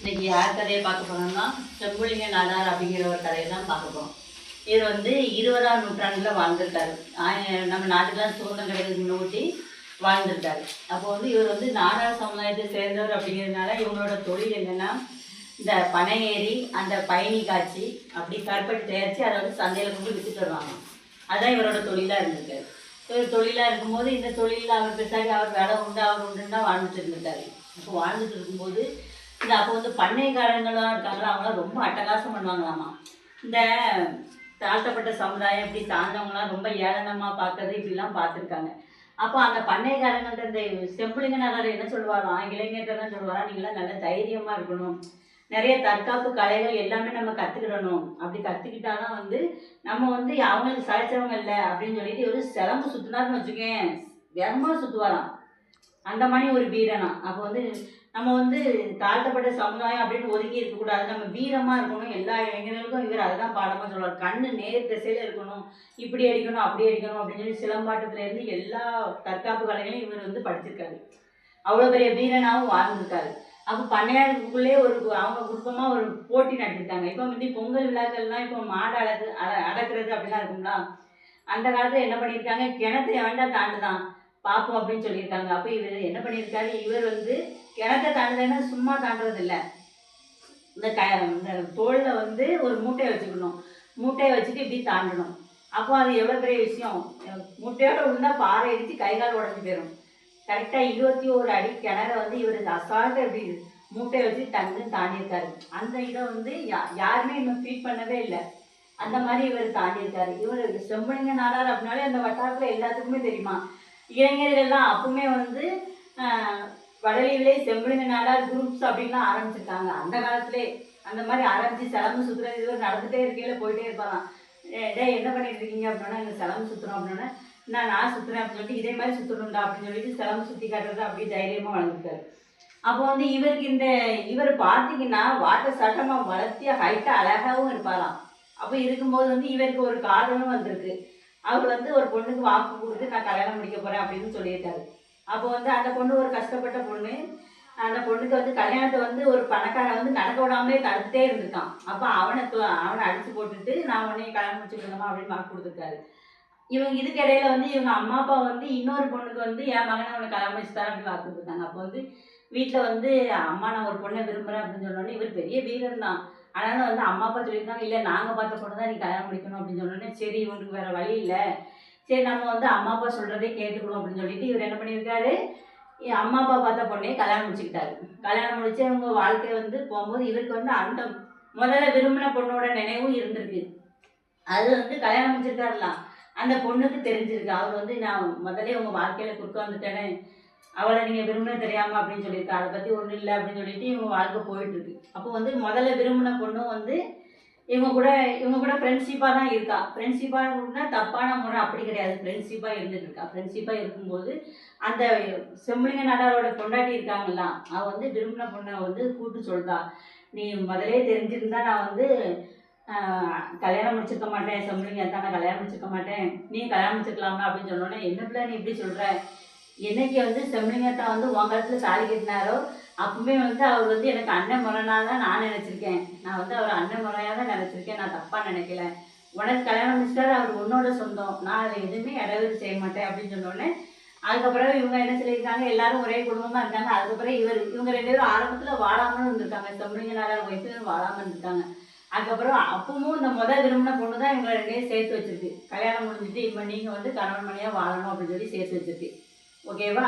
இன்னைக்கு யார் கதையை பார்க்க போனோம்னா செம்புலிங்க நாடார் அப்படிங்கிற ஒரு கதையை தான் பார்க்க போகிறோம். இவர் வந்து 20ஆம் நூற்றாண்டில் வாழ்ந்திருக்காரு. நம்ம நாட்டுக்கெல்லாம் சுதந்திரம் கிடைக்கிறதுக்கு முன்னாடி வாழ்ந்திருக்காரு. அப்போ வந்து இவர் வந்து நாடார் சமுதாயத்தை சேர்ந்தவர் அப்படிங்கிறதுனால இவங்களோட தொழில் என்னென்னா இந்த பனை ஏறி அந்த பயணி காய்ச்சி அப்படி கருப்பட்டி தயாரித்து அதை வந்து சந்தையில் கொண்டு விற்றுட்டு வருவாங்க. அதுதான் இவரோட தொழிலாக இருந்திருக்காரு. இவர் தொழிலாக இருக்கும்போது இந்த தொழிலில் அவர் பெருசாக அவர் வேலை உண்டு அவர் உண்டுன்னு தான் வாழ்ந்துட்டு இருந்திருக்காரு. அப்போ வாழ்ந்துட்டு இருக்கும்போது அப்போ வந்து பண்ணைக்காரங்களாம் இருக்காங்களா அவங்களாம் ரொம்ப அட்டகாசம் பண்ணுவாங்களாமா. இந்த தாழ்த்தப்பட்ட சமுதாயம் இப்படி தாழ்ந்தவங்களாம் ரொம்ப ஏளனமாக பார்க்கறது இப்படிலாம் பார்த்துருக்காங்க. அப்போ அந்த பண்ணைக்காரங்கள்ட்ட இந்த செம்புலிங்க நாடார் என்ன சொல்லுவாராம், இளைஞர்கிட்ட தான் சொல்லுவாரா, நீங்களாம் நல்ல தைரியமாக இருக்கணும், நிறைய தற்காப்பு கலைகள் எல்லாமே நம்ம கற்றுக்கிடணும், அப்படி கற்றுக்கிட்டாதான் வந்து நம்ம வந்து அவங்களுக்கு சாய்ச்சவங்க இல்லை அப்படின்னு சொல்லிட்டு ஒரு சிலம்பு சுற்றினார்னு வச்சுக்கேன், வேகமாக சுற்றுவாராம். அந்த மாதிரி ஒரு வீரனா. அப்போ வந்து நம்ம வந்து தாழ்த்தப்பட்ட சமுதாயம் அப்படின்னு ஒதுக்கி இருக்கக்கூடாது, நம்ம வீரமாக இருக்கணும். எல்லா இளைஞர்களுக்கும் இவர் அதை தான் பாடமாக சொல்லுவார். கண்ணு நேர் திசையில் இருக்கணும், இப்படி அடிக்கணும் அப்படி அடிக்கணும் அப்படின்னு சொல்லி சிலம்பாட்டத்துலேருந்து எல்லா தற்காப்பு கலைகளையும் இவர் வந்து படிச்சிருக்காரு. அவ்வளோ பெரிய வீரனாகவும் வாழ்ந்திருக்காரு. அப்போ பண்ணையாருக்குள்ளே ஒரு அவங்க குடும்பமாக ஒரு போட்டி நடத்திருக்காங்க. இப்போ வந்து பொங்கல் விழாக்கள்லாம் இப்போ மாடு அடக்குறது அப்படிலாம் இருக்குங்களா, அந்த காலத்தில் என்ன பண்ணியிருக்காங்க, கிணத்தை வேண்டாம் தாண்டுதான் பார்ப்போம் அப்படின்னு சொல்லியிருக்காங்க. அப்போ இவர் என்ன பண்ணியிருக்காரு, இவர் வந்து கிணத்தை தாண்டுறதுன்னா சும்மா தாண்டுறது இல்லை, இந்த தோளில் வந்து ஒரு மூட்டையை வச்சுக்கணும், மூட்டையை வச்சுட்டு இப்படி தாண்டணும். அப்போ அது எவ்வளோ பெரிய விஷயம், மூட்டையோட உள்ள பாறை அடித்து கை கால் உடஞ்சி போயிடும். கரெக்டாக 21 அடி கிணற வந்து இவர் அசால்ட்டாக இப்படி மூட்டையை வச்சு டங்குன்னு தாண்டியிருக்காரு. அந்த இதை வந்து யாருமே இன்னும் ஃபீட் பண்ணவே இல்லை. அந்த மாதிரி இவர் தாண்டியிருக்காரு. இவர் செம்புலிங்க நாடார் அப்படின்னாலே அந்த வட்டாரத்தில் எல்லாத்துக்குமே தெரியுமா. இளைஞர்கள்லாம் அப்பவுமே வந்து வடலியிலே செம்புலிங்க நாடார் குரூப்ஸ் அப்படின்லாம் ஆரம்பிச்சிருக்காங்க. அந்த காலத்திலே அந்த மாதிரி ஆரம்பித்து சிலம்பு சுற்றுறது இது நடந்துகிட்டே இருக்கையில் போயிட்டே இருப்பாராம். என்ன பண்ணிட்டு இருக்கீங்க அப்படின்னா, எங்கள் சிலம்பு சுற்றுறோம் அப்படின்னா, நான் சுற்றுறேன் அப்படின்னு சொல்லிட்டு இதே மாதிரி சுற்றணும்டா அப்படின்னு சொல்லிட்டு சிலம்பு சுற்றி காட்டுறது அப்படி தைரியமாக வளர்ந்துருக்காரு. அப்போ வந்து இவருக்கு இவர் பார்த்தீங்கன்னா வாட்ட சட்டமாக வளர்த்திய ஹைட்டாக அழகாகவும் இருப்பாராம். அப்போ இருக்கும்போது வந்து இவருக்கு ஒரு காதலும் வந்திருக்கு. அவர் வந்து ஒரு பொண்ணுக்கு வாக்கு கொடுத்து நான் கல்யாணம் முடிக்க போகிறேன் அப்படின்னு சொல்லியிருக்காரு. அப்போ வந்து அந்த பொண்ணு ஒரு கஷ்டப்பட்ட பொண்ணு. அந்த பொண்ணுக்கு வந்து கல்யாணத்தை வந்து ஒரு பணக்காரன் வந்து நடக்க விடாமலே தடுத்துட்டே இருந்திருக்கான். அப்போ அவனை அடித்து போட்டுட்டு நான் உடனே கல்யாணம் முடிச்சுக்கணுமா அப்படின்னு வாக்கு கொடுத்துருக்காரு. இவங்க இதுக்கு இடையில வந்து இவங்க அம்மா அப்பா வந்து இன்னொரு பொண்ணுக்கு வந்து என் மகனை அவனை கல்யாணம் முடிச்சு தரேன் அப்படின்னு வாக்கு கொடுத்துருக்காங்க. அப்போ வந்து வீட்டில் வந்து அம்மா நான் ஒரு பொண்ணை விரும்புகிறேன் அப்படின்னு சொன்னோடனே இவர் பெரிய வீரன் தான். ஆனாலும் வந்து அம்மா அப்பா சொல்லியிருக்காங்க, இல்லை நாங்கள் பார்த்த பொண்ணு தான் நீ கல்யாணம் முடிக்கணும் அப்படின்னு சொன்னோடனே சரி இவனுக்கு வேறு வழி இல்லை, சரி நம்ம வந்து அம்மா அப்பா சொல்கிறதே கேட்டுக்கணும் அப்படின்னு சொல்லிட்டு இவர் என்ன பண்ணியிருக்காரு, அம்மா அப்பா பார்த்த பொண்ணே கல்யாணம் முடிச்சுக்கிட்டாரு. கல்யாணம் முடிச்சு அவங்க வாழ்க்கை வந்து போகும்போது இவருக்கு வந்து அந்த முதல்ல விரும்பின பொண்ணோட நினைவும் இருந்திருக்கு. அது வந்து கல்யாணம் முடிச்சிருக்காருலாம் அந்த பொண்ணுக்கு தெரிஞ்சிருக்கு. அவர் வந்து நான் முதல்ல உங்கள் வாழ்க்கையில் குறுக்க வந்துட்டேனே, அவளை நீங்கள் விரும்பின தெரியாமல் அப்படின்னு சொல்லியிருக்கா, அதை பற்றி ஒன்றும் இல்லை அப்படின்னு சொல்லிட்டு இவங்க வாழ்க்கை போயிட்டுருக்கு. அப்போ வந்து முதல்ல விரும்பின பொண்ணும் வந்து இவங்க கூட ஃப்ரெண்ட்ஷிப்பாக தான் இருக்கா. ஃப்ரெண்ட்ஷிப்பாக இருக்குன்னா தப்பான முறை அப்படி கிடையாது, ஃப்ரெண்ட்ஷிப்பாக இருந்துட்டு இருக்கா. ஃப்ரெண்ட்ஷிப்பாக இருக்கும்போது அந்த செம்புலிங்க நாடாரோட பொண்டாட்டி இருக்காங்களா, அவள் வந்து விரும்பின பொண்ணை வந்து கூப்பிட்டு சொல்றா, நீ முதலே தெரிஞ்சிருந்தா நான் வந்து கல்யாணம் முடிச்சிருக்க மாட்டேன், செம்புலிங்க தான் நான் கல்யாணம் முடிச்சிருக்க மாட்டேன், நீ கல்யாணம் முடிச்சிருக்கலாமா அப்படின்னு சொன்னோன்னே, என்ன பிள்ளை நீ இப்படி சொல்கிற, என்னைக்கு வந்து செம்புலிங்கத்தான் வந்து உன் கழுத்தில் தாலி கட்டினாரோ அப்பவுமே வந்து அவர் வந்து எனக்கு அண்ணன் முறைனாக தான் நான் நினச்சிருக்கேன், நான் வந்து அவர் அண்ணன் முறையாக தான் நினச்சிருக்கேன், நான் தப்பாக நினைக்கல, உனக்கு கல்யாணம் முடிச்சிட்டாரு அவர் உன்னோட சொந்தம், நான் அதை எதுவுமே இடைவெளி செய்ய மாட்டேன் அப்படின்னு சொன்னோடனே அதுக்கப்புறம் இவங்க என்ன சொல்லியிருக்காங்க, எல்லாரும் ஒரே குடும்பமாக இருக்காங்க. அதுக்கப்புறம் இவங்க 2 பேரும் ஆரம்பத்தில் வாழாமலும் இருந்திருக்காங்க, செம்புலிங்க நாடார் ஒய்ஃபு வாழாமல் இருந்திருக்காங்க. அதுக்கப்புறம் அப்பவும் இந்த விரும்பின பொண்ணு தான் இவங்க 2 பேரும் சேர்த்து வச்சிருக்கு. கல்யாணம் முடிஞ்சுட்டு இப்போ நீங்கள் வந்து கணவன் மனையாக வாழணும் அப்படின்னு சொல்லி சேர்த்து வச்சிருக்கு. ஓகேவா?